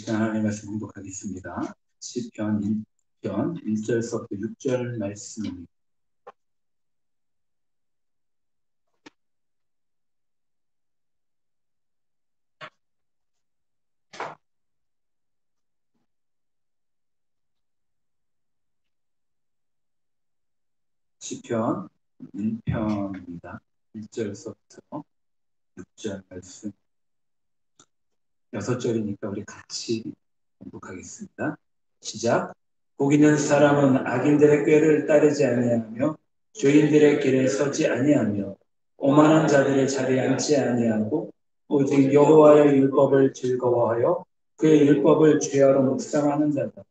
시간 하나님의 말씀 공독하겠습니다. 시편 1편 1절서부터 6절 말씀입니다. 시편 1편입니다. 1절서부터 6절 말씀 6절이니까 우리 같이 공독하겠습니다. 시작. 복 있는 사람은 악인들의 꾀를 따르지 아니하며 죄인들의 길에 서지 아니하며 오만한 자들의 자리에 앉지 아니하고 오직 여호와의 율법을 즐거워하여 그의 율법을 죄하러 묵상하는 자다.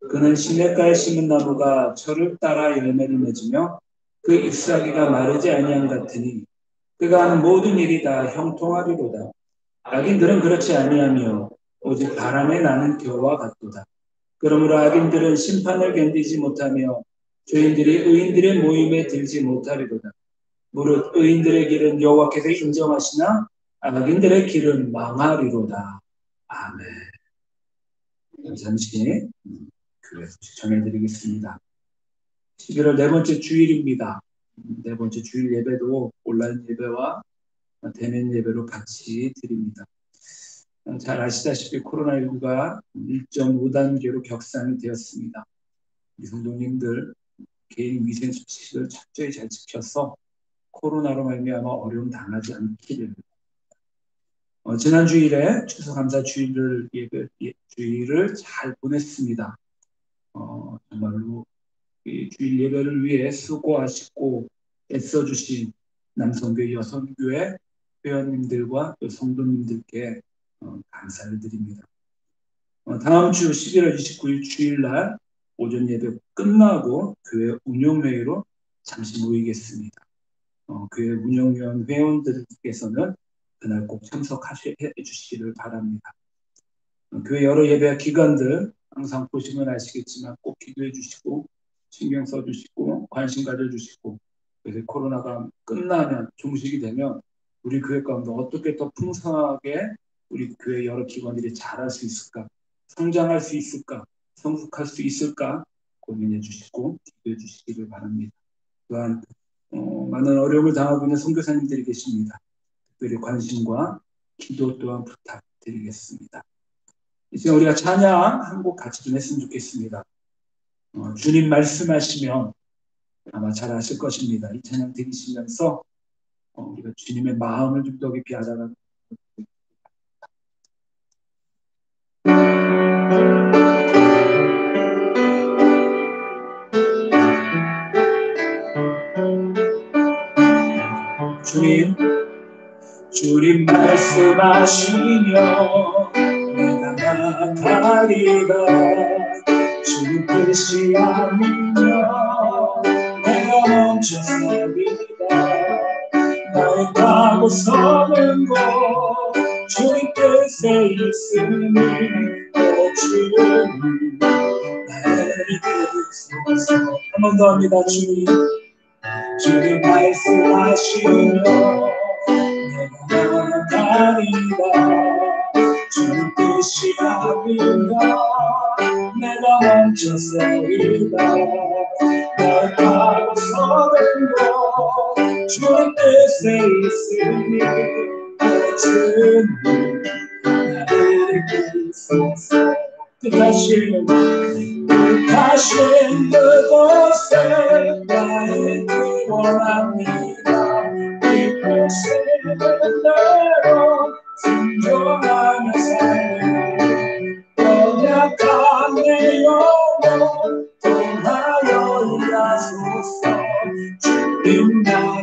그는 시냇가에 심은 나무가 철을 따라 열매를 맺으며 그 잎사귀가 마르지 아니함 같으니 그가 하는 모든 일이 다 형통하리로다. 악인들은 그렇지 아니하며 오직 바람에 나는 겨와 같도다. 그러므로 악인들은 심판을 견디지 못하며 죄인들이 의인들의 모임에 들지 못하리로다. 무릇 의인들의 길은 여호와께서 인정하시나 악인들의 길은 망하리로다. 아멘. 잠시 교회 소식 전해드리겠습니다. 11월 네 번째 주일입니다. 네 번째 주일 예배도 온라인 예배와 대면 예배로 같이 드립니다. 잘 아시다시피 코로나19가 1.5단계로 격상이 되었습니다. 우리 성도님들 개인 위생 수칙을 철저히 잘 지켜서 코로나로 말미암아 어려움 당하지 않기를. 지난 주일에 추수감사 주일을 잘 보냈습니다. 정말로 이 주일 예배를 위해 수고하시고 애써주신 남성교회, 여성교회 회원님들과 또 성도님들께 감사를 드립니다. 다음 주 11월 29일 주일날 오전 예배 끝나고 교회 운영회의로 잠시 모이겠습니다. 교회 운영위원 회원들께서는 그날 꼭 참석해 주시기를 바랍니다. 교회 여러 예배 기관들 항상 보시면 아시겠지만 꼭 기도해 주시고 신경 써주시고 관심 가져주시고, 그래서 코로나가 끝나면 종식이 되면 우리 교회 가운데 어떻게 더 풍성하게 우리 교회 여러 기관들이 잘할 수 있을까, 성장할 수 있을까, 성숙할 수 있을까 고민해 주시고 기도해 주시기를 바랍니다. 또한 많은 어려움을 당하고 있는 선교사님들이 계십니다. 특별히 관심과 기도 또한 부탁드리겠습니다. 이제 우리가 찬양 한 곡 같이 좀 했으면 좋겠습니다. 주님 말씀하시면 아마 잘 아실 것입니다. 이 찬양 들으시면서 우리가 주님의 마음을 좀 더 깊이 알아가는 주님 말씀하시며 내가 나가리라. 주님 뜻이 아니며 내가 멈춰 서리라. 나의 가고 서는 곳 주님 뜻에 있으니 주님 나를 이끄소서. 한 번 더 합니다. 주님 말씀하시며 내가 나가리라. 주님 뜻이 아니라 내가 멈춰 서리라. 날 가고 서는 곳 주님 뜻에 있으니 주님 나를 이끄소서. 뜻하신 그곳에 나의 길 원합니다. 이곳에 대로 순종하며 살리. 연약한 내 영혼 통하여 일하소서. 주님 나라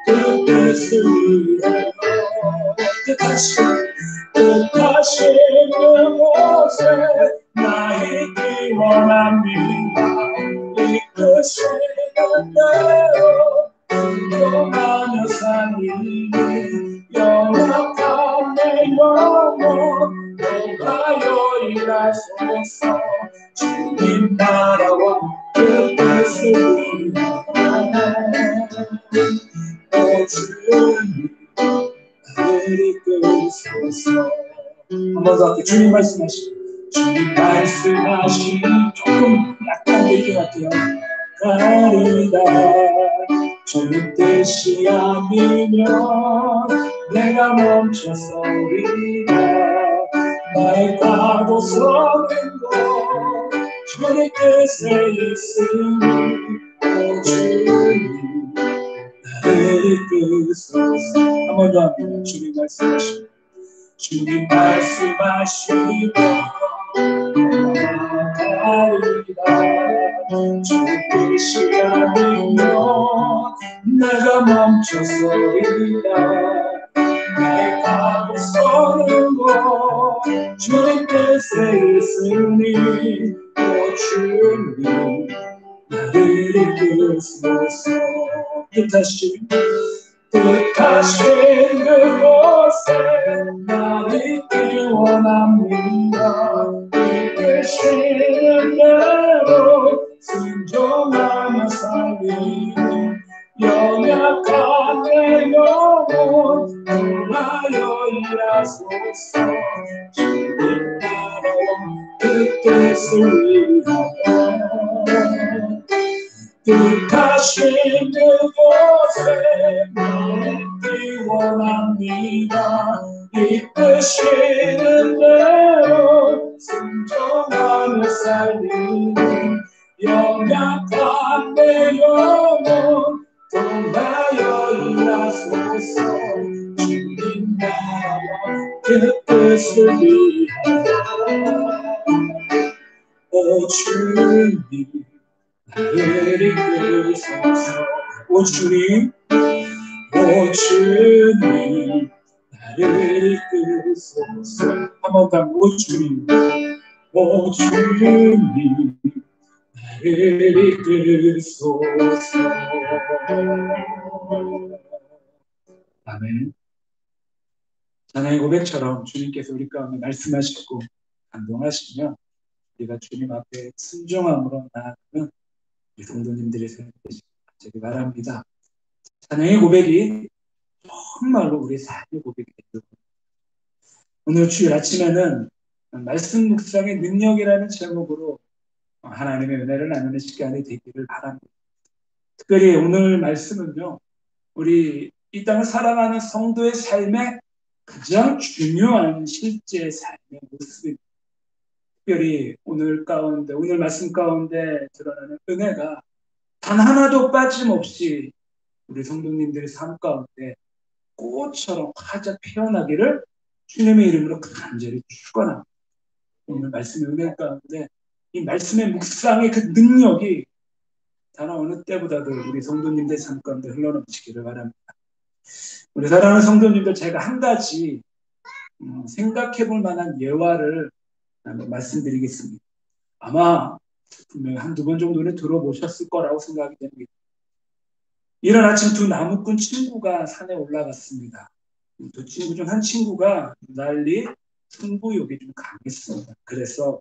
그 뜻을 이루어 뜻하신 그곳에 나의 길 원합니다. 이끄시는 대로 순종하며 살리니 연약한 내 영혼 통하여 일하소서. 주님 나라와 그 뜻을 이루어 주님 나를 이끄소서. 한 번 더 주님 말씀하시고 주님 말씀하시니 조금 약간 얘기 같아요. 가리다 주님 뜻이 아니면 내가 멈춰서리다 나의 과거 서는 것 주의 뜻에 있으니 오 주님 나를 이끄소서. 한 번 더 합니다. 주님 말씀하시고 주님 말씀하시고 나가리다 주님 뜻이 아니면 내가 멈춰서리다 나의 가고 서는 것 주님 뜻에 있으니 오 주님 나를 이끄소서. 뜻하신 그곳에 나를 있기 원합니다. 이끄시는 대로 순종하며 살리는 연약한 내 영혼 돌아여 일하소서. 주님 나라 그 뜻을 위하여 뜻하신 그곳에 나를 있기 원합니다. 이끄시는 대로 순종하며 살리는 연약한 내 영혼 돌아여 일하소서. 주님 나라 그 뜻을 위하여 오 주님 나를 이끄소서. 오 주님 오 주님 나를 이끄소서. 한번 더 오 주님 오 주님 나를 이끄소서. 아멘. 찬양의 고백처럼 주님께서 우리 가운데 말씀하시고 감동하시며 우리가 주님 앞에 순종함으로 나아가는 우리 성도님들이 되시기 바랍니다. 찬양의 고백이 정말로 우리 삶의 고백이 되고 오늘 주일 아침에는 말씀 묵상의 능력이라는 제목으로 하나님의 은혜를 나누는 시간이 되기를 바랍니다. 특별히 오늘 말씀은요, 우리 이 땅을 살아가는 성도의 삶의 가장 중요한 실제 삶의 모습입니다. 특별히 오늘 말씀 가운데 드러나는 은혜가 단 하나도 빠짐없이 우리 성도님들의 삶 가운데 꽃처럼 활짝 피어나기를 주님의 이름으로 간절히 축원합니다. 오늘 말씀의 은혜 가운데 이 말씀의 묵상의 그 능력이 다른 어느 때보다도 우리 성도님들 삶 가운데 흘러넘치기를 바랍니다. 우리 사랑하는 성도님들, 제가 한 가지 생각해 볼 만한 예화를 말씀드리겠습니다. 아마 분명히 한두 번 정도는 들어보셨을 거라고 생각이 됩니다. 이른 아침 두 나무꾼 친구가 산에 올라갔습니다. 두 친구 중 한 친구가 유달리 승부욕이 좀 강했습니다. 그래서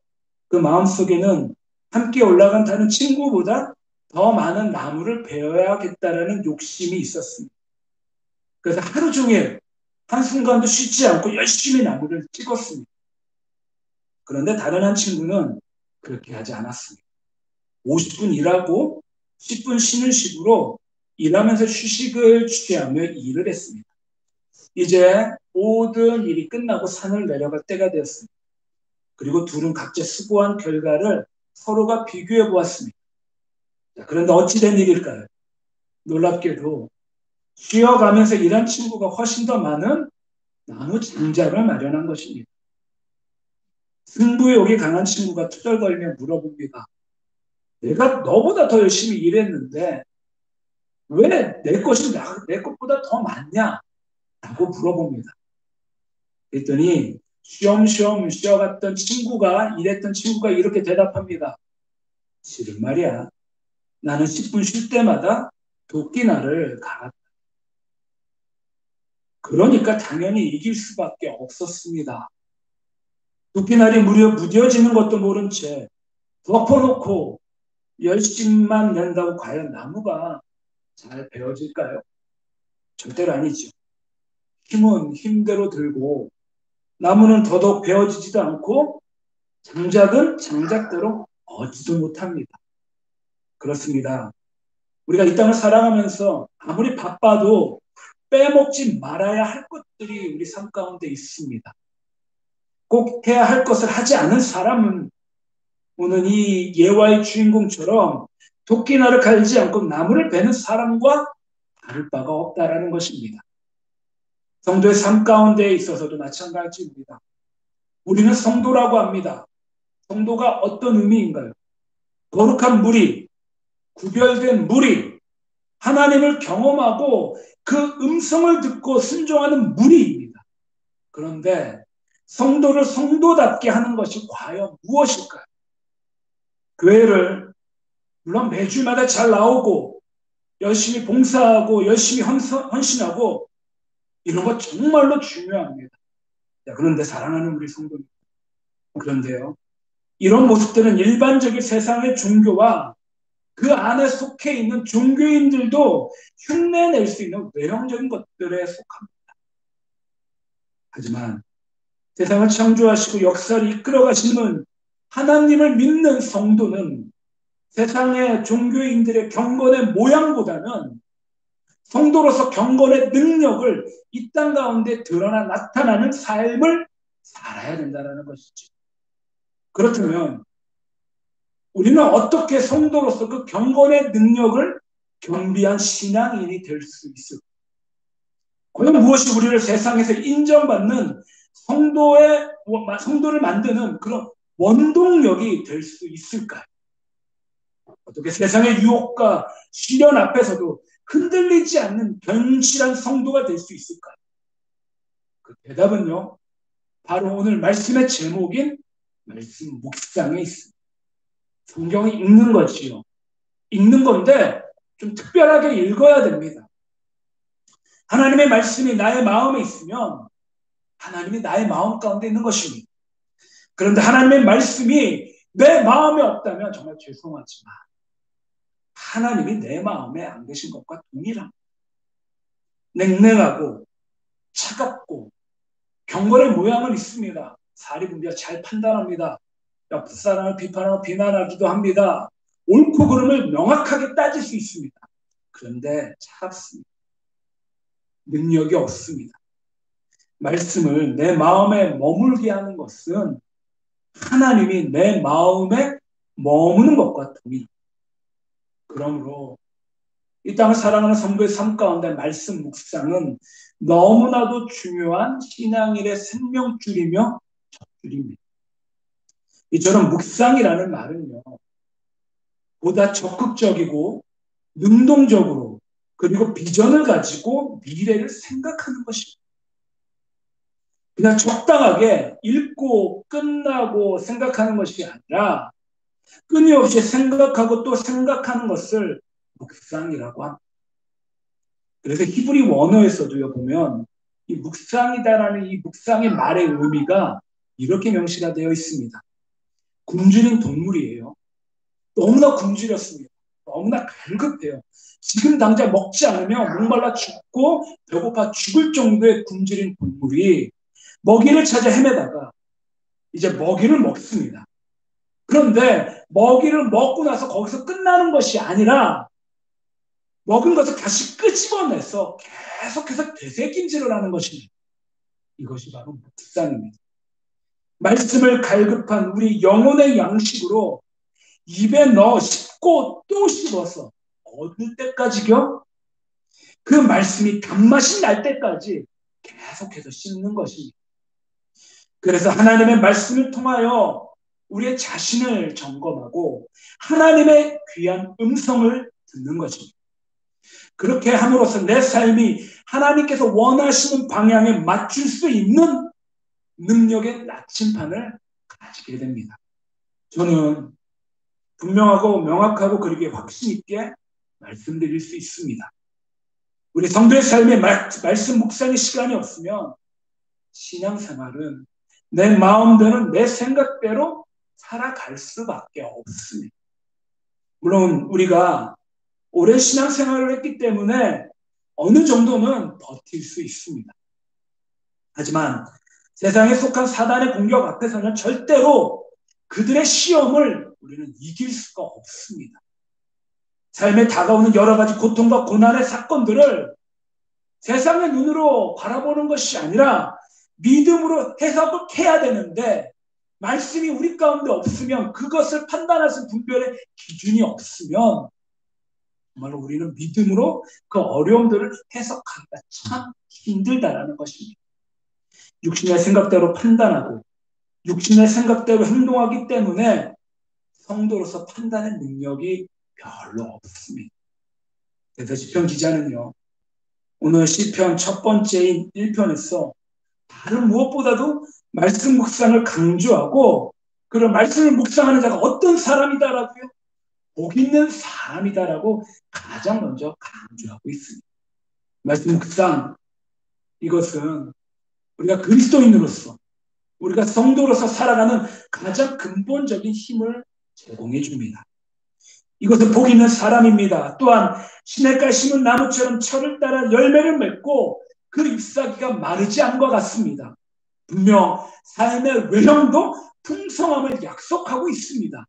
그 마음속에는 함께 올라간 다른 친구보다 더 많은 나무를 베어야겠다라는 욕심이 있었습니다. 그래서 하루 종일 한순간도 쉬지 않고 열심히 나무를 찍었습니다. 그런데 다른 한 친구는 그렇게 하지 않았습니다. 50분 일하고 10분 쉬는 식으로 일하면서 휴식을 취하며 일을 했습니다. 이제 모든 일이 끝나고 산을 내려갈 때가 되었습니다. 그리고 둘은 각자 수고한 결과를 서로가 비교해 보았습니다. 그런데 어찌된 일일까요? 놀랍게도 쉬어가면서 일한 친구가 훨씬 더 많은 나무 장작을 마련한 것입니다. 승부욕이 강한 친구가 투덜거리며 물어봅니다. 내가 너보다 더 열심히 일했는데 왜 내 것이 내 것보다 더 많냐? 라고 물어봅니다. 그랬더니 쉬엄쉬엄 쉬어갔던 일했던 친구가 이렇게 대답합니다. 실은 말이야. 나는 10분 쉴 때마다 도끼날을 갈았다. 그러니까 당연히 이길 수밖에 없었습니다. 도끼날이 무려 무뎌지는 것도 모른 채 덮어놓고 열심만 낸다고 과연 나무가 잘 베어질까요? 절대로 아니죠. 힘은 힘대로 들고 나무는 더더욱 베어지지도 않고 장작은 장작대로 얻지도 못합니다. 그렇습니다. 우리가 이 땅을 살아가면서 아무리 바빠도 빼먹지 말아야 할 것들이 우리 삶 가운데 있습니다. 꼭 해야 할 것을 하지 않은 사람은 오늘 이 예화의 주인공처럼 도끼날을 갈지 않고 나무를 베는 사람과 다를 바가 없다라는 것입니다. 성도의 삶 가운데 있어서도 마찬가지입니다. 우리는 성도라고 합니다. 성도가 어떤 의미인가요? 거룩한 무리, 구별된 무리, 하나님을 경험하고 그 음성을 듣고 순종하는 무리입니다. 그런데 성도를 성도답게 하는 것이 과연 무엇일까요? 교회를 물론 매주마다 잘 나오고 열심히 봉사하고 열심히 헌신하고 이런 거 정말로 중요합니다. 그런데 사랑하는 우리 성도님, 그런데요, 이런 모습들은 일반적인 세상의 종교와 그 안에 속해 있는 종교인들도 흉내낼 수 있는 외형적인 것들에 속합니다. 하지만 세상을 창조하시고 역사를 이끌어 가시는 하나님을 믿는 성도는 세상의 종교인들의 경건의 모양보다는 성도로서 경건의 능력을 이 땅 가운데 드러나 나타나는 삶을 살아야 된다는 것이죠. 그렇다면 우리는 어떻게 성도로서 그 경건의 능력을 겸비한 신앙인이 될 수 있을까? 과연 무엇이 우리를 세상에서 인정받는 성도를 만드는 그런 원동력이 될 수 있을까요? 어떻게 세상의 유혹과 시련 앞에서도 흔들리지 않는 견실한 성도가 될 수 있을까요? 그 대답은요, 바로 오늘 말씀의 제목인 말씀 묵상에 있습니다. 성경을 읽는 것이요. 읽는 건데 좀 특별하게 읽어야 됩니다. 하나님의 말씀이 나의 마음에 있으면 하나님이 나의 마음 가운데 있는 것입니다. 그런데 하나님의 말씀이 내 마음에 없다면 정말 죄송하지만 하나님이 내 마음에 안 계신 것과 동일합니다. 냉랭하고 차갑고 경건의 모양은 있습니다. 사리분별 잘 판단합니다. 옆 사람을 비판하고 비난하기도 합니다. 옳고 그름을 명확하게 따질 수 있습니다. 그런데 차갑습니다. 능력이 없습니다. 말씀을 내 마음에 머물게 하는 것은 하나님이 내 마음에 머무는 것과 동일합니다. 그러므로 이 땅을 사랑하는 성도의 삶 가운데 말씀 묵상은 너무나도 중요한 신앙인의 생명줄이며 젖줄입니다. 이처럼 묵상이라는 말은요, 보다 적극적이고 능동적으로 그리고 비전을 가지고 미래를 생각하는 것입니다. 그냥 적당하게 읽고 끝나고 생각하는 것이 아니라 끊임없이 생각하고 또 생각하는 것을 묵상이라고 합니다. 그래서 히브리 원어에서도요 보면 이 묵상이다라는 이 묵상의 말의 의미가 이렇게 명시가 되어 있습니다. 굶주린 동물이에요. 너무나 굶주렸습니다. 너무나 갈급해요. 지금 당장 먹지 않으면 목말라 죽고 배고파 죽을 정도의 굶주린 동물이 먹이를 찾아 헤매다가 이제 먹이를 먹습니다. 그런데 먹이를 먹고 나서 거기서 끝나는 것이 아니라 먹은 것을 다시 끄집어내서 계속해서 되새김질을 하는 것입니다. 이것이 바로 묵상입니다. 말씀을 갈급한 우리 영혼의 양식으로 입에 넣어 씹고 또 씹어서 얻을 때까지요. 그 말씀이 단맛이 날 때까지 계속해서 씹는 것입니다. 그래서 하나님의 말씀을 통하여 우리의 자신을 점검하고 하나님의 귀한 음성을 듣는 것입니다. 그렇게 함으로써 내 삶이 하나님께서 원하시는 방향에 맞출 수 있는 능력의 나침판을 가지게 됩니다. 저는 분명하고 명확하고 그렇게 확신 있게 말씀드릴 수 있습니다. 우리 성도의 삶에 말씀 묵상의 시간이 없으면 신앙생활은 내 마음대로 내 생각대로 살아갈 수밖에 없습니다. 물론 우리가 오랜 신앙생활을 했기 때문에 어느 정도는 버틸 수 있습니다. 하지만 세상에 속한 사단의 공격 앞에서는 절대로 그들의 시험을 우리는 이길 수가 없습니다. 삶에 다가오는 여러 가지 고통과 고난의 사건들을 세상의 눈으로 바라보는 것이 아니라 믿음으로 해석을 해야 되는데, 말씀이 우리 가운데 없으면, 그것을 판단할 수 있는 분별의 기준이 없으면 정말로 우리는 믿음으로 그 어려움들을 해석하기가 참 힘들다라는 것입니다. 육신의 생각대로 판단하고 육신의 생각대로 행동하기 때문에 성도로서 판단의 능력이 별로 없습니다. 그래서 시편 기자는요, 오늘 시편 첫 번째인 1편에서 다른 무엇보다도 말씀 묵상을 강조하고, 그런 말씀을 묵상하는 자가 어떤 사람이다라고요? 복 있는 사람이다라고 가장 먼저 강조하고 있습니다. 말씀 묵상, 이것은 우리가 그리스도인으로서, 우리가 성도로서 살아가는 가장 근본적인 힘을 제공해 줍니다. 이것은 복 있는 사람입니다. 또한 시냇가에 심은 나무처럼 철을 따라 열매를 맺고 그 잎사귀가 마르지 않은 것 같습니다. 분명 삶의 외형도 풍성함을 약속하고 있습니다.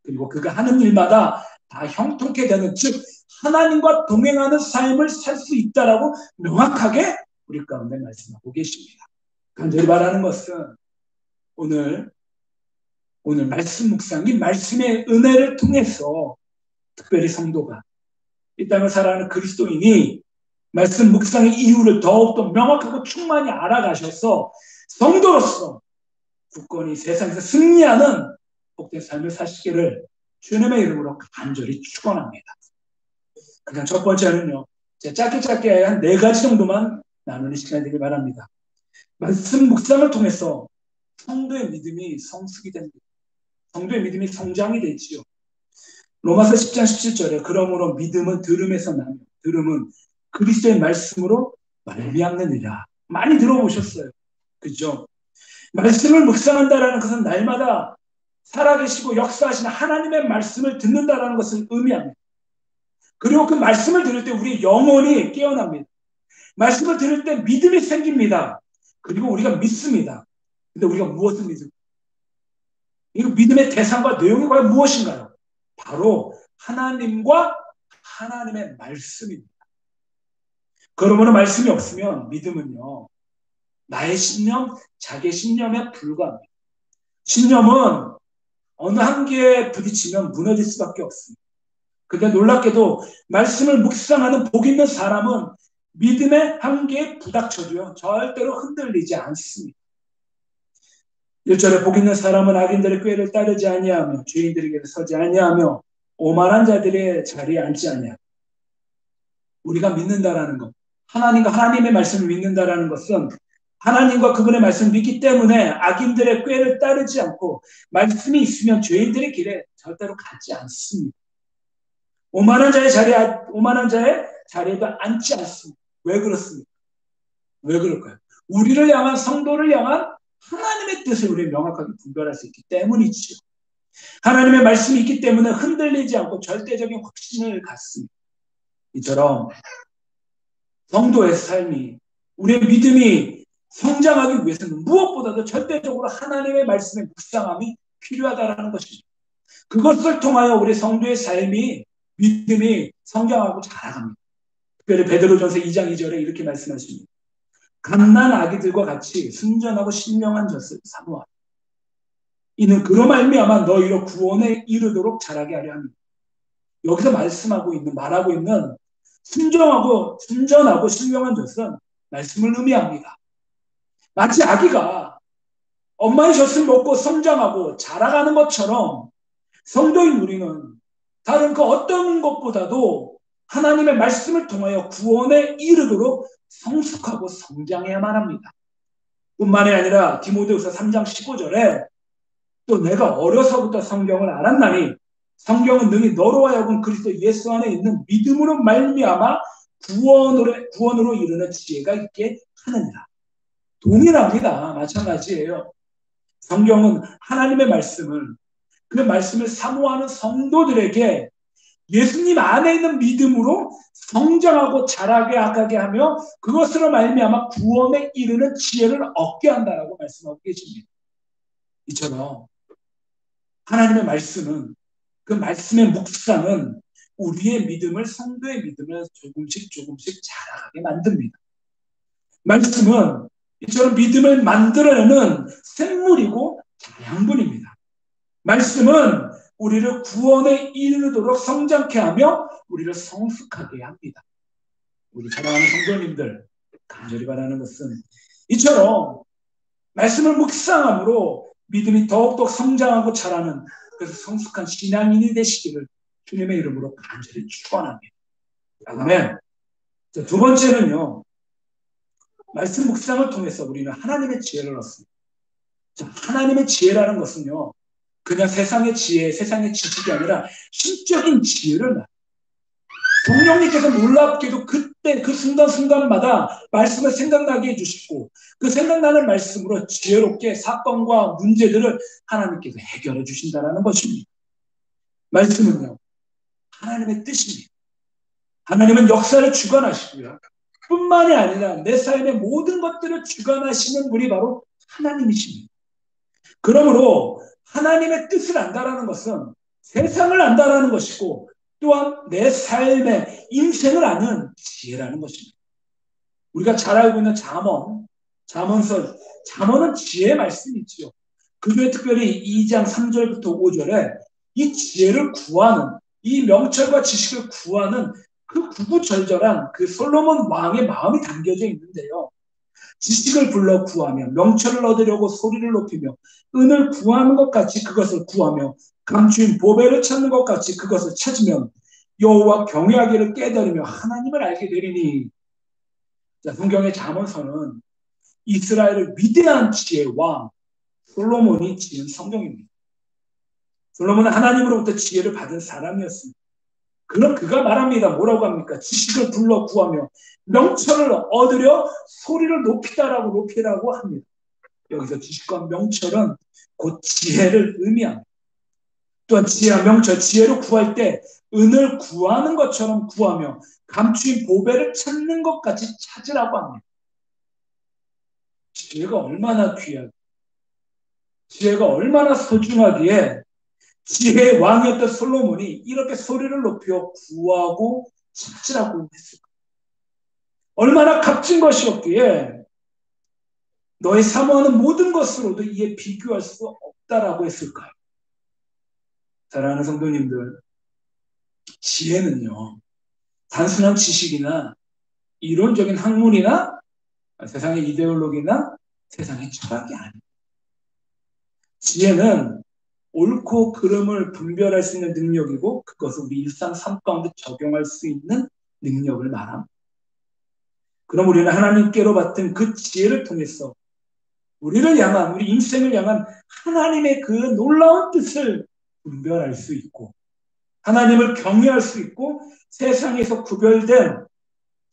그리고 그가 하는 일마다 다 형통케 되는, 즉 하나님과 동행하는 삶을 살 수 있다라고 명확하게 우리 가운데 말씀하고 계십니다. 간절히 바라는 것은 오늘 말씀 묵상, 이 말씀의 은혜를 통해서 특별히 성도가, 이 땅을 살아가는 그리스도인이 말씀 묵상의 이유를 더욱더 명확하고 충만히 알아가셔서 성도로서 굳건히 세상에서 승리하는 복된 삶을 사시기를 주님의 이름으로 간절히 축원합니다. 그냥 첫 번째는요, 짧게 한 4가지 정도만 나누는 시간이 되길 바랍니다. 말씀 묵상을 통해서 성도의 믿음이 성숙이 됩니다. 성도의 믿음이 성장이 되지요. 로마서 10장 17절에 그러므로 믿음은 들음에서 나며 들음은 그리스도의 말씀으로 말미암느니라. 많이 들어보셨어요. 그죠? 말씀을 묵상한다라는 것은 날마다 살아계시고 역사하시는 하나님의 말씀을 듣는다라는 것을 의미합니다. 그리고 그 말씀을 들을 때 우리 영혼이 깨어납니다. 말씀을 들을 때 믿음이 생깁니다. 그리고 우리가 믿습니다. 근데 우리가 무엇을 믿을까? 이 믿음의 대상과 내용이 과연 무엇인가요? 바로 하나님과 하나님의 말씀입니다. 그러므로 말씀이 없으면 믿음은요, 나의 신념, 자기의 신념에 불과합니다. 신념은 어느 한계에 부딪히면 무너질 수밖에 없습니다. 근데 놀랍게도 말씀을 묵상하는 복 있는 사람은 믿음의 한계에 부닥쳐도요, 절대로 흔들리지 않습니다. 1절에 복 있는 사람은 악인들의 꾀를 따르지 아니하며 죄인들에게 서지 아니하며 오만한 자들의 자리에 앉지 아니하며. 우리가 믿는다라는 것, 하나님과 하나님의 말씀을 믿는다라는 것은 하나님과 그분의 말씀을 믿기 때문에 악인들의 꾀를 따르지 않고 말씀이 있으면 죄인들의 길에 절대로 가지 않습니다. 오만한 자의 자리에도 앉지 않습니다. 왜 그렇습니까? 왜 그럴까요? 우리를 향한, 성도를 향한 하나님의 뜻을 우리 명확하게 분별할 수 있기 때문이죠. 하나님의 말씀이 있기 때문에 흔들리지 않고 절대적인 확신을 갖습니다. 이처럼 성도의 삶이, 우리의 믿음이 성장하기 위해서는 무엇보다도 절대적으로 하나님의 말씀의 묵상함이 필요하다는 것입니다. 그것을 통하여 우리 성도의 삶이, 믿음이 성장하고 자라갑니다. 특별히 베드로전서 2장 2절에 이렇게 말씀하십니다. 갓난 아기들과 같이 순전하고 신령한 젖을 사모하라. 이는 그로 말미암아 너희로 구원에 이르도록 자라게 하려 합니다. 여기서 말하고 있는 순전하고 신령한 젖은 말씀을 의미합니다. 마치 아기가 엄마의 젖을 먹고 성장하고 자라가는 것처럼 성도인 우리는 다른 그 어떤 것보다도 하나님의 말씀을 통하여 구원에 이르도록 성숙하고 성장해야만 합니다. 뿐만이 아니라 디모데후서 3장 15절에 또 내가 어려서부터 성경을 알았나니 성경은 능히 너로 하여금 그리스도 예수 안에 있는 믿음으로 말미암아 구원으로 이르는 지혜가 있게 하느니라. 동일합니다. 마찬가지예요. 성경은 하나님의 말씀을, 그 말씀을 사모하는 성도들에게 예수님 안에 있는 믿음으로 성장하고 자라게 하며 그것으로 말미암아 구원에 이르는 지혜를 얻게 한다라고 말씀하고 계십니다. 이처럼 하나님의 말씀은, 그 말씀의 묵상은 우리의 믿음을, 성도의 믿음을 조금씩 자라게 만듭니다. 말씀은 이처럼 믿음을 만들어내는 생물이고 자양분입니다. 말씀은 우리를 구원에 이르도록 성장케 하며 우리를 성숙하게 합니다. 우리 사랑하는 성도님들, 간절히 바라는 것은 이처럼 말씀을 묵상함으로 믿음이 더욱더 성장하고 자라는, 그래서 성숙한 신앙인이 되시기를 주님의 이름으로 간절히 축원합니다. 아멘. 두 번째는요, 말씀 묵상을 통해서 우리는 하나님의 지혜를 얻습니다. 하나님의 지혜라는 것은요, 그냥 세상의 지혜, 세상의 지식이 아니라 신적인 지혜를 말합니다. 성령님께서 놀랍게도 그때 그 순간순간마다 말씀을 생각나게 해주시고 그 생각나는 말씀으로 지혜롭게 사건과 문제들을 하나님께서 해결해 주신다는 것입니다. 말씀은요, 하나님의 뜻입니다. 하나님은 역사를 주관하시고요, 뿐만이 아니라 내 삶의 모든 것들을 주관하시는 분이 바로 하나님이십니다. 그러므로 하나님의 뜻을 안다라는 것은 세상을 안다라는 것이고 또한 내 삶의 인생을 아는 지혜라는 것입니다. 우리가 잘 알고 있는 잠언서, 잠언은 지혜의 말씀이지요. 그 중에 특별히 2장 3절부터 5절에 이 지혜를 구하는, 이 명철과 지식을 구하는 그 구구절절한 그 솔로몬 왕의 마음이 담겨져 있는데요. 지식을 불러 구하며 명철을 얻으려고 소리를 높이며 은을 구하는 것 같이 그것을 구하며 감추인 보배를 찾는 것 같이 그것을 찾으면 여호와 경외하기를 깨달으며 하나님을 알게 되리니. 자, 성경의 잠언서는 이스라엘의 위대한 지혜와 솔로몬이 지은 성경입니다. 솔로몬은 하나님으로부터 지혜를 받은 사람이었습니다. 그럼 그가 말합니다. 뭐라고 합니까? 지식을 불러 구하며 명철을 얻으려 소리를 높이라고 합니다. 여기서 지식과 명철은 곧 지혜를 의미합니다. 또한 지혜와 명철, 지혜를 구할 때 은을 구하는 것처럼 구하며 감추인 보배를 찾는 것 같이 찾으라고 합니다. 지혜가 얼마나 귀하고 지혜가 얼마나 소중하기에 지혜의 왕이었던 솔로몬이 이렇게 소리를 높여 구하고 찾으라고 했을까? 얼마나 값진 것이었기에 너의 사모하는 모든 것으로도 이에 비교할 수 없다라고 했을까요? 사랑하는 성도님들, 지혜는요, 단순한 지식이나 이론적인 학문이나 세상의 이데올로기나 세상의 철학이 아닙니다. 지혜는 옳고 그름을 분별할 수 있는 능력이고 그것을 우리 일상 삶 가운데 적용할 수 있는 능력을 말합니다. 그럼 우리는 하나님께로 받은 그 지혜를 통해서 우리를 향한, 우리 인생을 향한 하나님의 그 놀라운 뜻을 분별할 수 있고 하나님을 경외할 수 있고 세상에서 구별된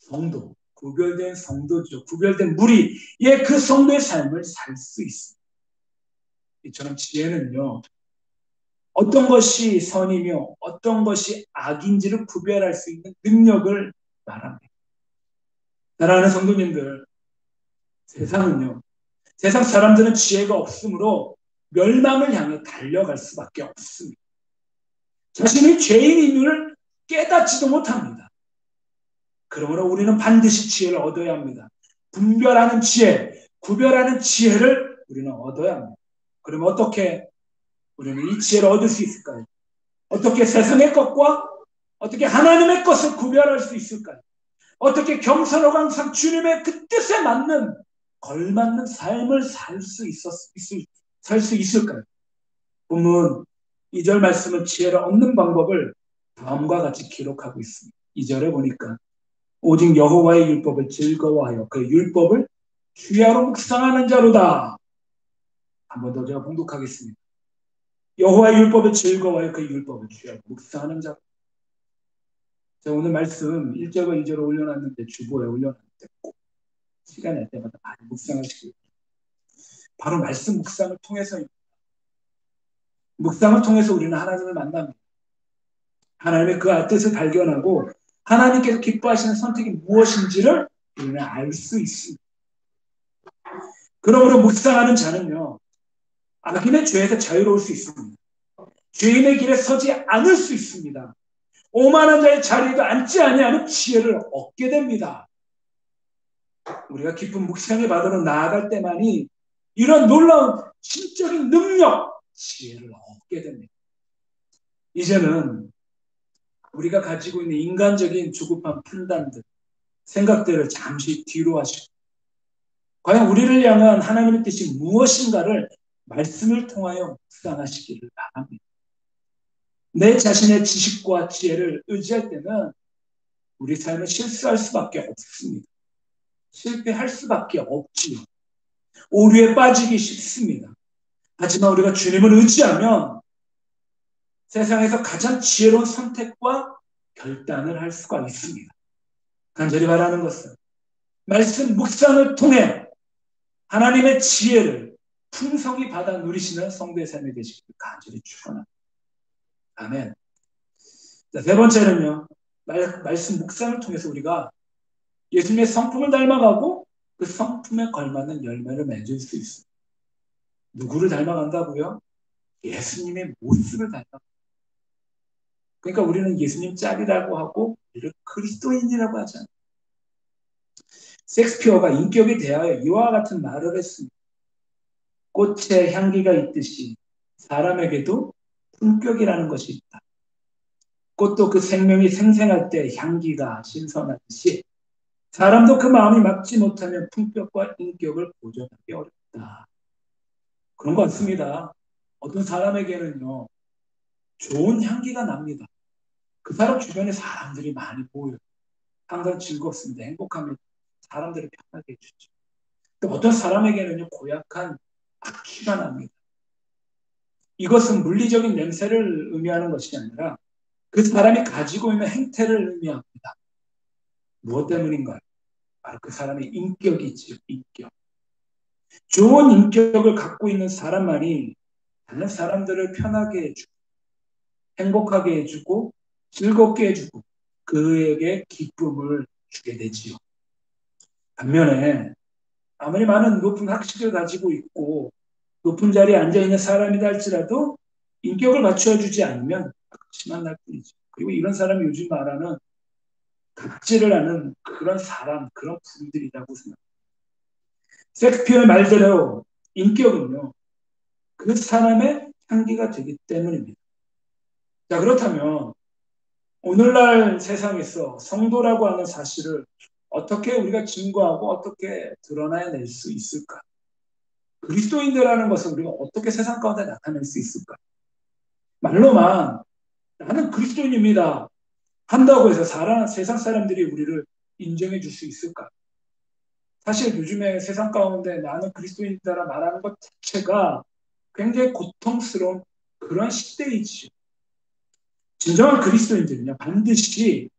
성도죠. 구별된 무리의 그 성도의 삶을 살 수 있습니다. 이처럼 지혜는요, 어떤 것이 선이며 어떤 것이 악인지를 구별할 수 있는 능력을 말합니다. 사랑하는 성도님들, 세상 사람들은 지혜가 없으므로 멸망을 향해 달려갈 수밖에 없습니다. 자신이 죄인인 줄 깨닫지도 못합니다. 그러므로 우리는 반드시 지혜를 얻어야 합니다. 분별하는 지혜, 구별하는 지혜를 우리는 얻어야 합니다. 그러면 어떻게 우리는 이 지혜를 얻을 수 있을까요? 어떻게 세상의 것과 어떻게 하나님의 것을 구별할 수 있을까요? 어떻게 겸손하고 항상 주님의 그 뜻에 맞는 걸맞는 삶을 살 수 있을까요? 본문 2절 말씀은 지혜를 얻는 방법을 다음과 같이 기록하고 있습니다. 2절에 보니까 오직 여호와의 율법을 즐거워하여 그 율법을 주야로 묵상하는 자로다. 한 번 더 제가 봉독하겠습니다. 여호와의 율법을 즐거워하여 그 율법을 주야로 묵상하는 자로다. 제가 오늘 말씀 1절과 2절을 올려놨는데 주보에 올려놨는데 꼭 시간 날 때마다 많이 묵상하시고 바로 말씀 묵상을 통해서 우리는 하나님을 만납니다. 하나님의 그 뜻을 발견하고 하나님께서 기뻐하시는 선택이 무엇인지를 우리는 알 수 있습니다. 그러므로 묵상하는 자는요, 악인의 죄에서 자유로울 수 있습니다. 죄인의 길에 서지 않을 수 있습니다. 오만한 자의 자리에도 앉지 아니하는 지혜를 얻게 됩니다. 우리가 깊은 묵상의 바다로 나아갈 때만이 이런 놀라운 신적인 능력, 지혜를 얻게 됩니다. 이제는 우리가 가지고 있는 인간적인 조급한 판단들, 생각들을 잠시 뒤로 하시고 과연 우리를 향한 하나님의 뜻이 무엇인가를 말씀을 통하여 묵상하시기를 바랍니다. 내 자신의 지식과 지혜를 의지할 때는 우리 삶은 실수할 수밖에 없습니다. 실패할 수밖에 없지요. 오류에 빠지기 쉽습니다. 하지만 우리가 주님을 의지하면 세상에서 가장 지혜로운 선택과 결단을 할 수가 있습니다. 간절히 바라는 것은 말씀 묵상을 통해 하나님의 지혜를 풍성히 받아 누리시는 성도의 삶이 되시기를 간절히 축원합니다. 아멘. 자, 세 번째는요. 말씀 묵상을 통해서 우리가 예수님의 성품을 닮아가고 그 성품에 걸맞는 열매를 맺을 수 있습니다. 누구를 닮아간다고요? 예수님의 모습을 닮아간다. 그러니까 우리는 예수님 짝이라고 하고 우리를 그리스도인이라고 하잖아요. 섹스피어가 인격에 대하여 이와 같은 말을 했습니다. 꽃에 향기가 있듯이 사람에게도 품격이라는 것이 있다. 꽃도 그 생명이 생생할 때 향기가 신선하듯이 사람도 그 마음이 막지 못하면 품격과 인격을 보존하기 어렵다. 그런 것 같습니다. 어떤 사람에게는요, 좋은 향기가 납니다. 그 사람 주변에 사람들이 많이 보여요. 항상 즐겁습니다. 행복하면 사람들을 편하게 해주죠. 또 어떤 사람에게는요, 고약한 악취가 납니다. 이것은 물리적인 냄새를 의미하는 것이 아니라 그 사람이 가지고 있는 행태를 의미합니다. 무엇 때문인가요? 바로 그 사람의 인격이지요. 인격. 좋은 인격을 갖고 있는 사람만이 다른 사람들을 편하게 해주고 행복하게 해주고 즐겁게 해주고 그에게 기쁨을 주게 되지요. 반면에 아무리 많은 높은 학식을 가지고 있고 높은 자리에 앉아있는 사람이다 할지라도 인격을 갖춰주지 않으면 악취만 날 뿐이죠. 그리고 이런 사람이 요즘 말하는 갑질을 하는 그런 사람, 그런 분들이라고 생각합니다. 섹스피어의 말대로 인격은요, 그 사람의 향기가 되기 때문입니다. 자, 그렇다면 오늘날 세상에서 성도라고 하는 사실을 어떻게 우리가 증거하고 어떻게 드러내낼 수 있을까? 그리스도인들이라는 것을 우리가 어떻게 세상 가운데 나타낼 수 있을까? 말로만 나는 그리스도인입니다 한다고 해서 세상 사람들이 우리를 인정해 줄 수 있을까? 사실 요즘에 세상 가운데 나는 그리스도인이다 말하는 것 자체가 굉장히 고통스러운 그런 시대이지요. 진정한 그리스도인들은요, 반드시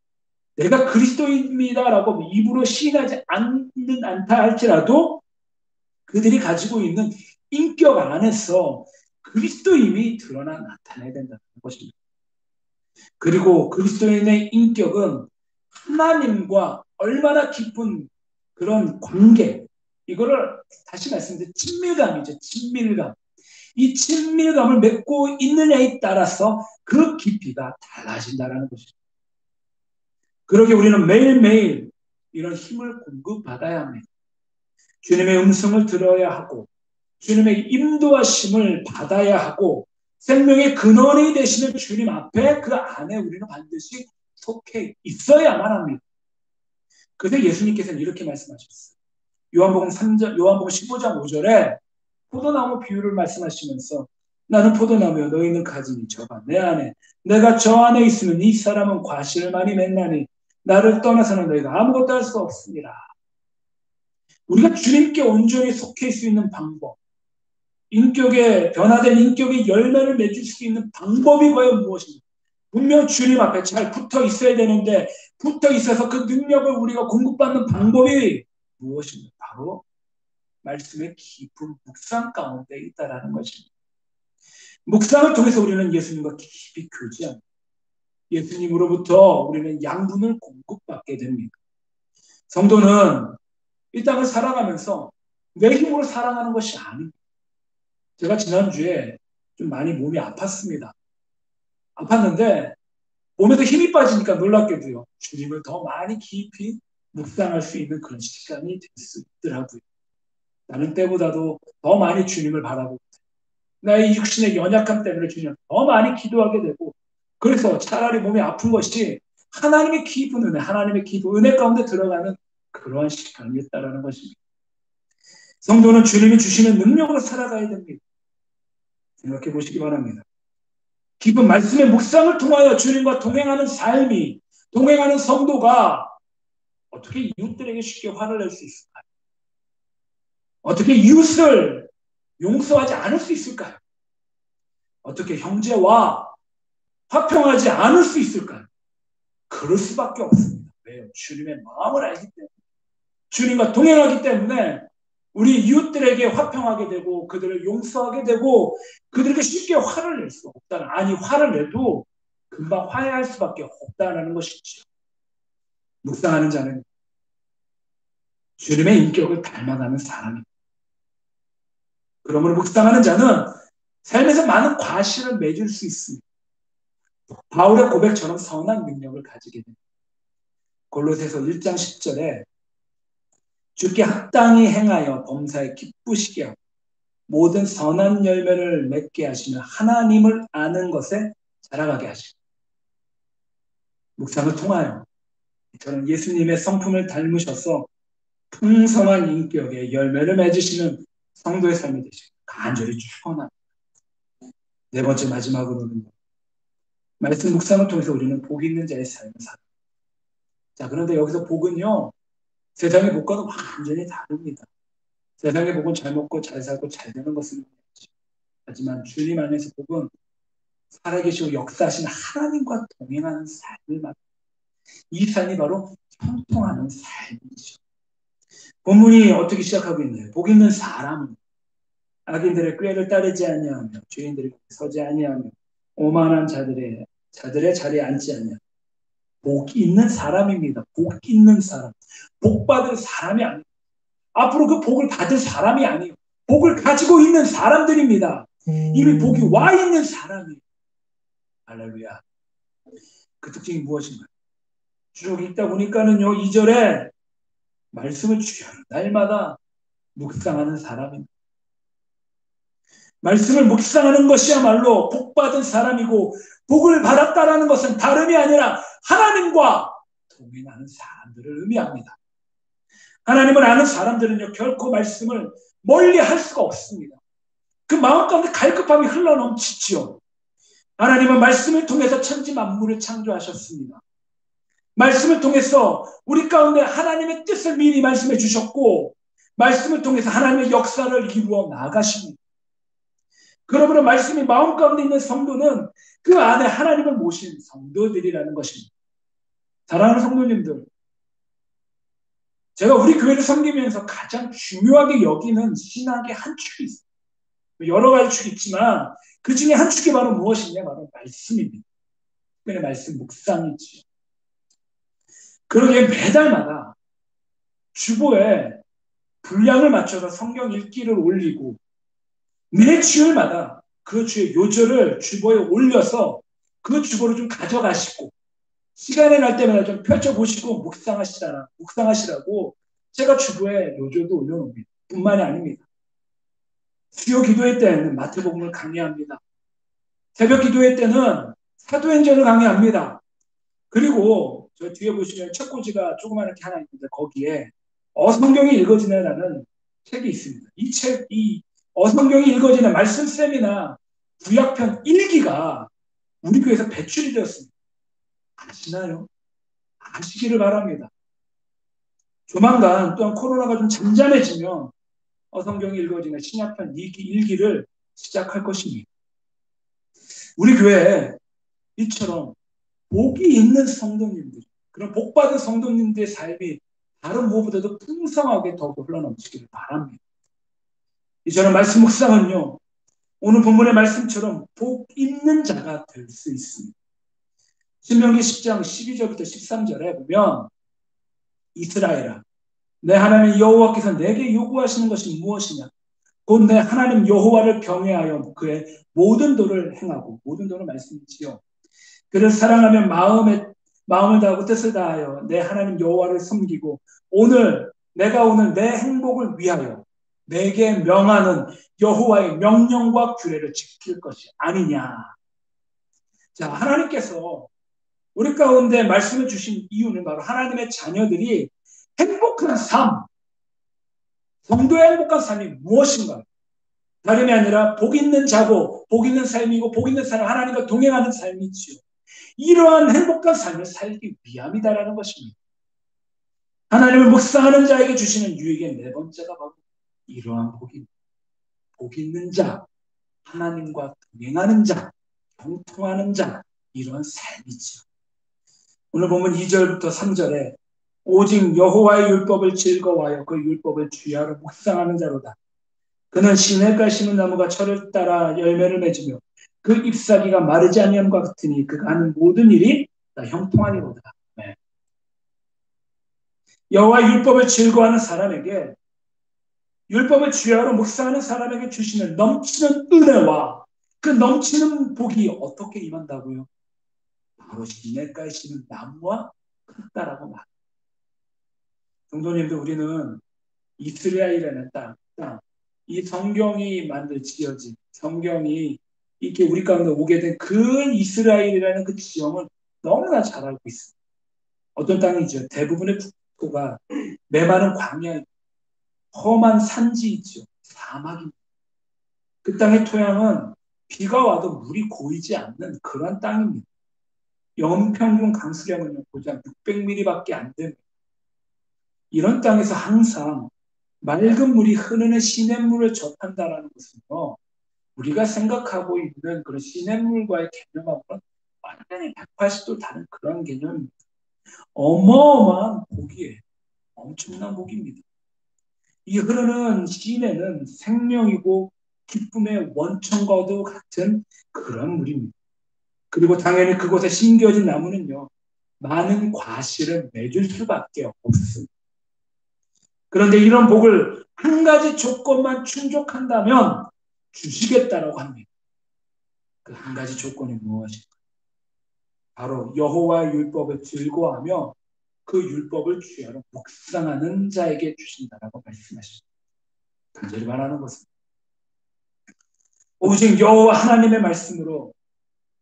내가 그리스도인입니다라고 입으로 시인하지 않다 할지라도 그들이 가지고 있는 인격 안에서 그리스도임이 드러나 나타나야 된다는 것입니다. 그리고 그리스도인의 인격은 하나님과 얼마나 깊은 그런 관계, 이거를 다시 말씀드린 친밀감이죠. 친밀감. 이 친밀감을 맺고 있느냐에 따라서 그 깊이가 달라진다는 것입니다. 그러게 우리는 매일매일 이런 힘을 공급받아야 합니다. 주님의 음성을 들어야 하고 주님의 인도하심을 받아야 하고 생명의 근원이 되시는 주님 앞에 그 안에 우리는 반드시 속해 있어야만 합니다. 그래서 예수님께서는 이렇게 말씀하셨어요. 요한복음 15장 5절에 포도나무 비유를 말씀하시면서 나는 포도나무여 너희는 가지니 저가 내 안에 내가 저 안에 있으면 이 사람은 과실을 많이 맺나니 나를 떠나서는 너희가 아무것도 할 수 없습니다. 우리가 주님께 온전히 속해 있을 수 있는 방법, 변화된 인격의 열매를 맺을 수 있는 방법이 과연 무엇입니까? 분명 주님 앞에 잘 붙어 있어야 되는데 붙어 있어서 그 능력을 우리가 공급받는 방법이 무엇입니까? 바로 말씀의 깊은 묵상 가운데 있다라는 것입니다. 묵상을 통해서 우리는 예수님과 깊이 교제합니다. 예수님으로부터 우리는 양분을 공급받게 됩니다. 성도는 이 땅을 살아가면서 내 힘으로 살아가는 것이 아닙니다. 제가 지난주에 좀 많이 몸이 아팠습니다. 아팠는데 몸에도 힘이 빠지니까 놀랍게도요. 주님을 더 많이 깊이 묵상할 수 있는 그런 시간이 될 수 있더라고요. 나는 때보다도 더 많이 주님을 바라보고 나의 육신의 연약함 때문에 주님 더 많이 기도하게 되고 그래서 차라리 몸이 아픈 것이 하나님의 깊은 은혜, 하나님의 깊은 은혜 가운데 들어가는 그러한 시간이었다라는 것입니다. 성도는 주님이 주시는 능력으로 살아가야 됩니다. 생각해 보시기 바랍니다. 깊은 말씀의 묵상을 통하여 주님과 동행하는 삶이, 동행하는 성도가 어떻게 이웃들에게 쉽게 화를 낼 수 있을까요? 어떻게 이웃을 용서하지 않을 수 있을까요? 어떻게 형제와 화평하지 않을 수 있을까요? 그럴 수밖에 없습니다. 왜요? 주님의 마음을 알기 때문에. 주님과 동행하기 때문에 우리 이웃들에게 화평하게 되고 그들을 용서하게 되고 그들에게 쉽게 화를 낼 수 없다는, 아니 화를 내도 금방 화해할 수밖에 없다는 것이죠. 묵상하는 자는 주님의 인격을 닮아가는 사람입니다. 그러므로 묵상하는 자는 삶에서 많은 과실을 맺을 수 있습니다. 바울의 고백처럼 선한 능력을 가지게 됩니다. 골로새서 1장 10절에 주께 합당히 행하여 범사에 기쁘시게 하고 모든 선한 열매를 맺게 하시며 하나님을 아는 것에 자라가게 하시고 묵상을 통하여 저는 예수님의 성품을 닮으셔서 풍성한 인격의 열매를 맺으시는 성도의 삶이 되시고 간절히 축원합니다. 네 번째 마지막으로는 말씀 묵상을 통해서 우리는 복 있는 자의 삶을 살아요. 자, 그런데 여기서 복은요, 세상의 복과는 완전히 다릅니다. 세상의 복은 잘 먹고 잘 살고 잘 되는 것을 말이죠. 하지만 주님 안에서 복은 살아계시고 역사하신 하나님과 동행하는 삶을 말합니다. 이 삶이 바로 형통하는 삶이죠. 본문이 어떻게 시작하고 있나요? 복 있는 사람은 악인들의 꾀를 따르지 아니하며 죄인들이 서지 아니하며 오만한 자들의 자리에 앉지 아니하며 복 있는 사람입니다. 복 있는 사람. 복 받을 사람이 아니에요. 앞으로 그 복을 받을 사람이 아니에요. 복을 가지고 있는 사람들입니다. 이미 복이 와 있는 사람이에요. 할렐루야. 그 특징이 무엇인가요? 쭉 읽다 보니까는요, 2절에 말씀을 주여 날마다 묵상하는 사람입니다. 말씀을 묵상하는 것이야말로 복받은 사람이고 복을 받았다라는 것은 다름이 아니라 하나님과 동행하는 사람들을 의미합니다. 하나님을 아는 사람들은요 결코 말씀을 멀리 할 수가 없습니다. 그 마음 가운데 갈급함이 흘러넘치지요. 하나님은 말씀을 통해서 천지 만물을 창조하셨습니다. 말씀을 통해서 우리 가운데 하나님의 뜻을 미리 말씀해 주셨고 말씀을 통해서 하나님의 역사를 이루어 나가십니다. 그러므로 말씀이 마음 가운데 있는 성도는 그 안에 하나님을 모신 성도들이라는 것입니다. 사랑하는 성도님들, 제가 우리 교회를 섬기면서 가장 중요하게 여기는 신학의 한 축이 있어요. 여러 가지 축이 있지만 그 중에 한 축이 바로 무엇이냐? 바로 말씀입니다. 특별히 말씀 묵상이지요. 그러기에 매달마다 주보에 분량을 맞춰서 성경 읽기를 올리고 매 주일마다 그 주의 요절을 주보에 올려서 그 주보를 좀 가져가시고 시간이 날 때마다 좀 펼쳐보시고 묵상하시라고 제가 주보에 요절도 올려놓습니다. 뿐만이 아닙니다. 수요 기도회 때는 마태복음을 강의합니다. 새벽 기도회 때는 사도행전을 강의합니다. 그리고 저 뒤에 보시면 책꽂이가 조그맣게 하나 있는데 거기에 어성경이 읽어지네라는 책이 있습니다. 이 어성경이 읽어지는 말씀 세미나 구약편 1기가 우리 교회에서 배출이 되었습니다. 아시나요? 아시기를 바랍니다. 조만간 또한 코로나가 좀 잠잠해지면 어성경이 읽어지는 신약편 1기를 시작할 것입니다. 우리 교회에 이처럼 복이 있는 성도님들, 그런 복받은 성도님들의 삶이 다른 무엇보다도 풍성하게 더욱 흘러넘치기를 바랍니다. 이처럼 말씀 묵상은요, 오늘 본문의 말씀처럼 복 있는 자가 될 수 있습니다. 신명기 10장 12절부터 13절에 보면 이스라엘아 내 하나님 여호와께서 내게 요구하시는 것이 무엇이냐 곧 내 하나님 여호와를 경외하여 그의 모든 도를 행하고 모든 도는 말씀이지요. 그를 사랑하며 마음을 다하고 뜻을 다하여 내 하나님 여호와를 섬기고 내가 오늘 내 행복을 위하여 내게 명하는 여호와의 명령과 규례를 지킬 것이 아니냐. 자, 하나님께서 우리 가운데 말씀해 주신 이유는 바로 하나님의 자녀들이 행복한 삶, 성도의 행복한 삶이 무엇인가? 다름이 아니라 복 있는 자고 복 있는 삶이고 복 있는 사람 하나님과 동행하는 삶이지요. 이러한 행복한 삶을 살기 위함이다라는 것입니다. 하나님을 묵상하는 자에게 주시는 유익의 네 번째가 바로 이러한 복입니다. 복 있는 자, 하나님과 동행하는 자, 형통하는 자, 이러한 삶이지요. 오늘 보면 2절부터 3절에 오직 여호와의 율법을 즐거워하여 그 율법을 주야로 묵상하는 자로다. 그는 시냇가에 심은 나무가 철을 따라 열매를 맺으며 그 잎사귀가 마르지 아니함과 같으니 그가 하는 모든 일이 다 형통하리로다. 네. 여호와의 율법을 즐거워하는 사람에게 율법을 주야로 묵상하는 사람에게 주시는 넘치는 은혜와 그 넘치는 복이 어떻게 임한다고요? 바로 시냇가에 심은 나무와 같다라고 말합니다. 성도님들 우리는 이스라엘이라는 땅, 이 성경이 지어진 성경이 이렇게 우리 가운데 오게 된 그 이스라엘이라는 그 지형을 너무나 잘 알고 있습니다. 어떤 땅이죠? 대부분의 국토가 메마른 광야, 험한 산지이죠. 사막입니다. 그 땅의 토양은 비가 와도 물이 고이지 않는 그런 땅입니다. 연평균 강수량은 고작 600mm밖에 안 됩니다. 이런 땅에서 항상 맑은 물이 흐르는 시냇물을 접한다는 것은요, 우리가 생각하고 있는 그런 시냇물과의 개념하고는 완전히 180도 다른 그런 개념입니다. 어마어마한 복이에요. 엄청난 복입니다. 이 흐르는 시내는 생명이고 기쁨의 원천과도 같은 그런 물입니다. 그리고 당연히 그곳에 심겨진 나무는요, 많은 과실을 맺을 수밖에 없습니다. 그런데 이런 복을 한 가지 조건만 충족한다면 주시겠다라고 합니다. 그 한 가지 조건이 무엇일까? 바로 여호와의 율법을 즐거워하며 그 율법을 주야로 묵상하는 자에게 주신다라고 말씀하십니다. 간절히 말하는 것은 오직 여호와 하나님의 말씀으로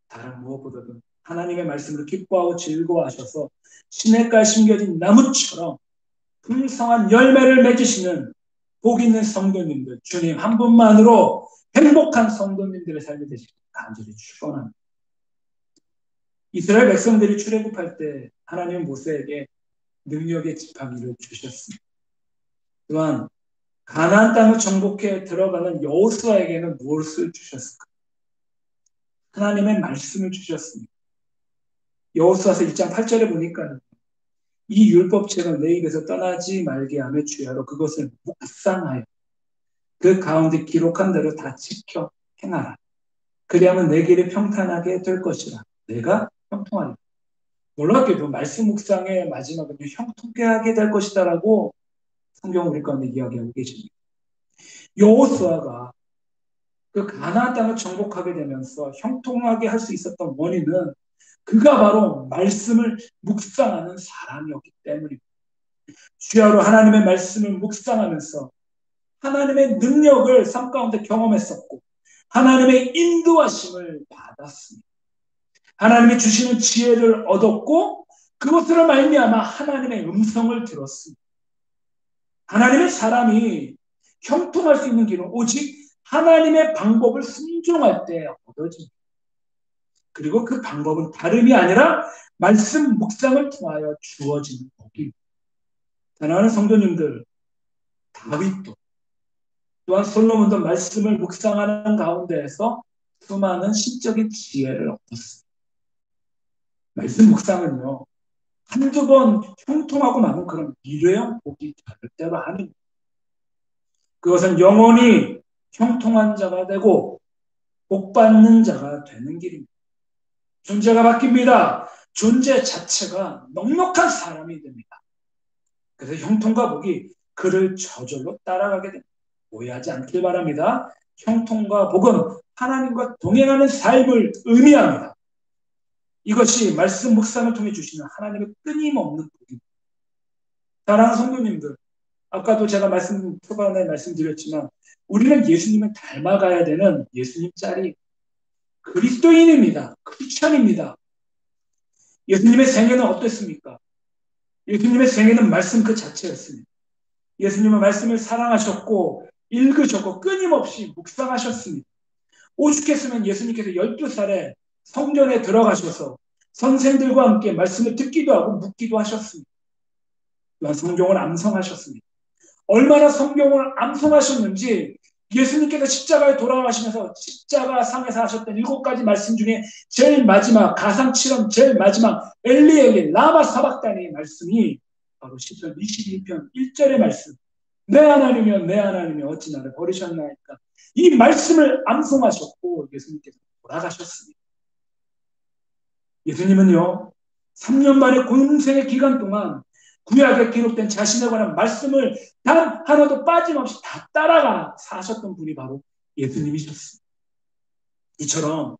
다른 무엇보다도 하나님의 말씀으로 기뻐하고 즐거워하셔서 시냇가에 심겨진 나무처럼 풍성한 열매를 맺으시는 복 있는 성도님들, 주님 한 분만으로 행복한 성도님들의 삶이 되시길 간절히 축원합니다. 이스라엘 백성들이 출애굽할 때 하나님은 모세에게 능력의 지팡이를 주셨습니다. 또한 가나안 땅을 정복해 들어가는 여호수아에게는 무엇을 주셨을까? 하나님의 말씀을 주셨습니다. 여호수아서 1장 8절에 보니까 이 율법책을 내 입에서 떠나지 말게 하며 주야로 그것을 묵상하여 그 가운데 기록한 대로 다 지켜 행하라. 그리하면 내 길이 평탄하게 될 것이라. 내가 형통하리라. 놀랍게도 말씀 묵상의 마지막은 형통하게 하게 될 것이다라고 성경 우리 가운데 이야기하고 계십니다. 여호수아가 그 가나안 땅을 정복하게 되면서 형통하게 할 수 있었던 원인은 그가 바로 말씀을 묵상하는 사람이었기 때문입니다. 주야로 하나님의 말씀을 묵상하면서 하나님의 능력을 삶 가운데 경험했었고 하나님의 인도하심을 받았습니다. 하나님이 주시는 지혜를 얻었고 그것으로 말미암아 하나님의 음성을 들었습니다. 하나님의 사람이 형통할 수 있는 길은 오직 하나님의 방법을 순종할 때 얻어집니다. 그리고 그 방법은 다름이 아니라 말씀 묵상을 통하여 주어지는 복입니다. 사랑하는 성도님들, 다윗도 또한 솔로몬도 말씀을 묵상하는 가운데에서 수많은 신적인 지혜를 얻었습니다. 말씀 묵상은요, 한두 번 형통하고 나면 그런 일회용 복이 절대로 아닙니다. 그것은 영원히 형통한 자가 되고 복 받는 자가 되는 길입니다. 존재가 바뀝니다. 존재 자체가 넉넉한 사람이 됩니다. 그래서 형통과 복이 그를 저절로 따라가게 됩니다. 오해하지 않길 바랍니다. 형통과 복은 하나님과 동행하는 삶을 의미합니다. 이것이 말씀 묵상을 통해 주시는 하나님의 끊임없는 복입니다. 사랑하는 성도님들, 아까도 제가 초반에 말씀드렸지만 우리는 예수님을 닮아가야 되는 예수님 짤이 그리스도인입니다. 크리스천입니다. 예수님의 생애는 어땠습니까? 예수님의 생애는 말씀 그 자체였습니다. 예수님은 말씀을 사랑하셨고 읽으셨고 끊임없이 묵상하셨습니다. 오죽했으면 예수님께서 12살에 성전에 들어가셔서 선생들과 함께 말씀을 듣기도 하고 묻기도 하셨습니다. 또한 성경을 암송하셨습니다. 얼마나 성경을 암송하셨는지 예수님께서 십자가에 돌아가시면서 십자가 상에서 하셨던 7가지 말씀 중에 제일 마지막 가상칠언 제일 마지막 엘리 엘리 라마 사박다니의 말씀이 바로 시편 22편 1절의 말씀, 내 하나님이여 내 하나님이여 어찌 나를 버리셨나이까. 이 말씀을 암송하셨고 예수님께서 돌아가셨습니다. 예수님은요 3년 만에 공생의 기간 동안 구약에 기록된 자신에 관한 말씀을 단 하나도 빠짐없이 다 따라가 사셨던 분이 바로 예수님이셨습니다. 이처럼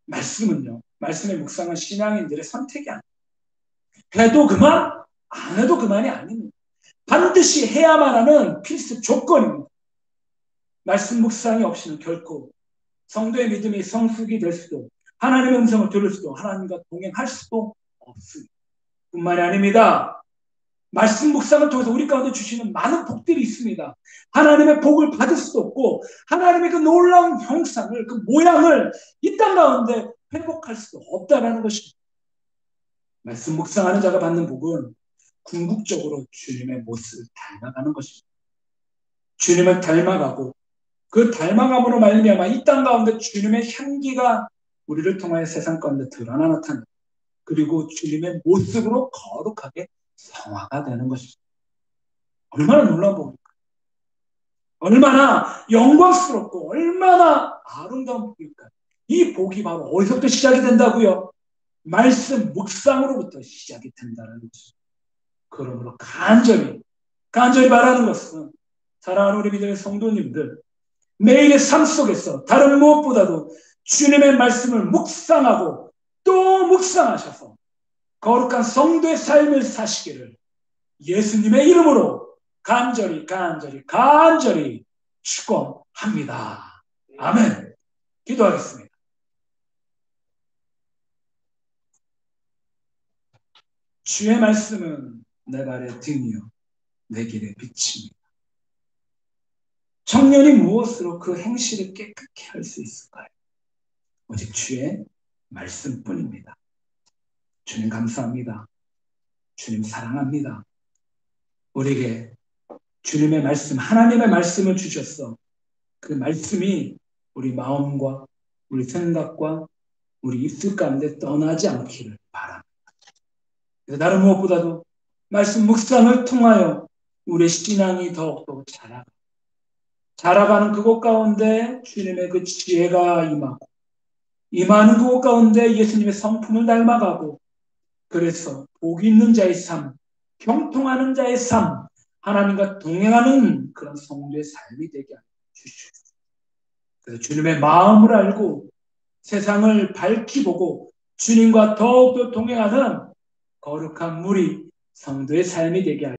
말씀은요, 말씀에 묵상한 신앙인들의 선택이 아닙니다. 해도 그만, 안 해도 그만이 아닙니다. 반드시 해야만 하는 필수 조건입니다. 말씀 묵상이 없이는 결코 성도의 믿음이 성숙이 될 수도, 하나님의 음성을 들을 수도, 하나님과 동행할 수도 없습니다. 뿐만이 아닙니다. 말씀 묵상을 통해서 우리 가운데 주시는 많은 복들이 있습니다. 하나님의 복을 받을 수도 없고 하나님의 그 놀라운 형상을, 그 모양을 이 땅 가운데 회복할 수도 없다라는 것입니다. 말씀 묵상하는 자가 받는 복은 궁극적으로 주님의 모습을 닮아가는 것입니다. 주님을 닮아가고 그 닮아감으로 말미암아 이 땅 가운데 주님의 향기가 우리를 통하여 세상 가운데 드러나 나타납니다. 그리고 주님의 모습으로 거룩하게 성화가 되는 것입니다. 얼마나 놀라운 복입니까? 얼마나 영광스럽고 얼마나 아름다운 복일까요? 이 복이 바로 어디서부터 시작이 된다고요? 말씀 묵상으로부터 시작이 된다는 것입니다. 그러므로 간절히 바라는 것은 사랑하는 우리 믿음의 성도님들, 매일의 삶 속에서 다른 무엇보다도 주님의 말씀을 묵상하고 또 묵상하셔서 거룩한 성도의 삶을 사시기를 예수님의 이름으로 간절히 축원합니다. 아멘. 기도하겠습니다. 주의 말씀은 내 발의 등이요 내 길의 빛입니다. 청년이 무엇으로 그 행실을 깨끗게 할 수 있을까요? 오직 주의 말씀뿐입니다. 주님 감사합니다. 주님 사랑합니다. 우리에게 주님의 말씀, 하나님의 말씀을 주셨어. 그 말씀이 우리 마음과 우리 생각과 우리 입술 가운데 떠나지 않기를 바랍니다. 그래서 다른 무엇보다도 말씀 묵상을 통하여 우리의 신앙이 더욱더 자라가는 그곳 가운데 주님의 그 지혜가 임하고 임하는 그곳 가운데 예수님의 성품을 닮아가고 그래서 복 있는 자의 삶, 형통하는 자의 삶, 하나님과 동행하는 그런 성도의 삶이 되게 주시옵소서. 그래서 주님의 마음을 알고 세상을 밝히 보고 주님과 더욱더 동행하는 거룩한 무리 성도의 삶이 되게 하옵소서.